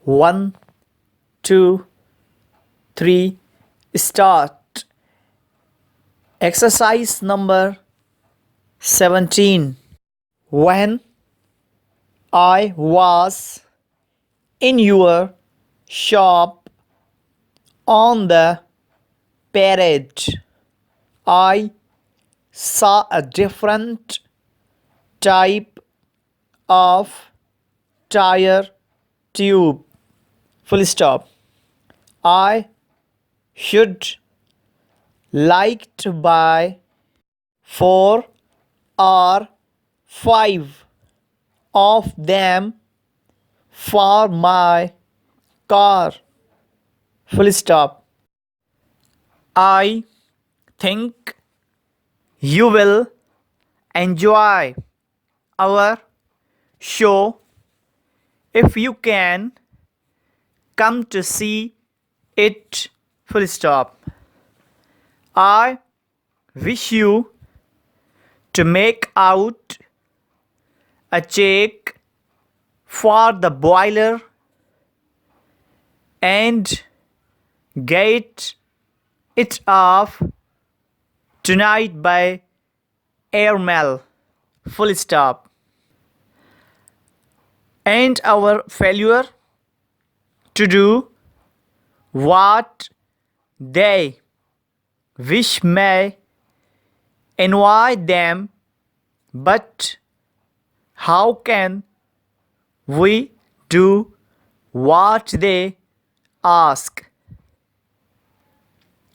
1, 2, 3, start. Exercise number 17. When I was in your shop on the parade, I saw a different type of tire tube. Full stop. I should like to buy 4 or 5 of them for my car. Full stop. I think you will enjoy our show if you can come to see it. Full stop. I wish you to make out a check for the boiler and get it off tonight by airmail. Full stop. And our failure to do what they wish may annoy them, but how can we do what they ask?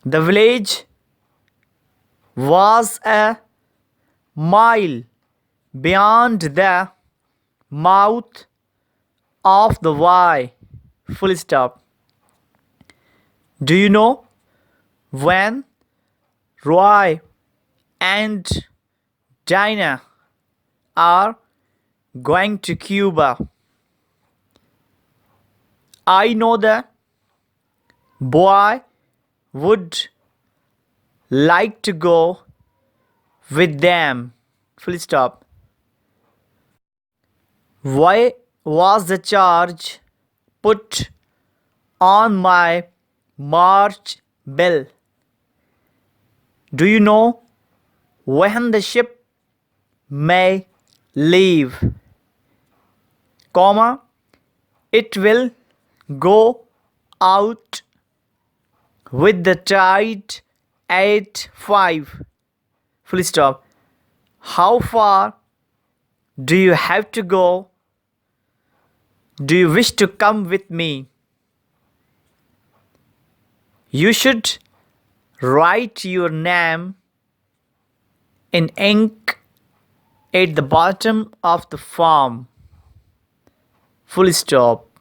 The village was a mile beyond the mouth of the Y. Full stop. Do you know when Roy and Dinah are going to Cuba? I know the boy would like to go with them. Full stop. Why was the charge put on my March bill? Do you know when the ship may leave? Comma, it will go out with the tide at 5. Full stop. How far do you have to go? Do you wish to come with me? You should write your name in ink at the bottom of the form. Full stop.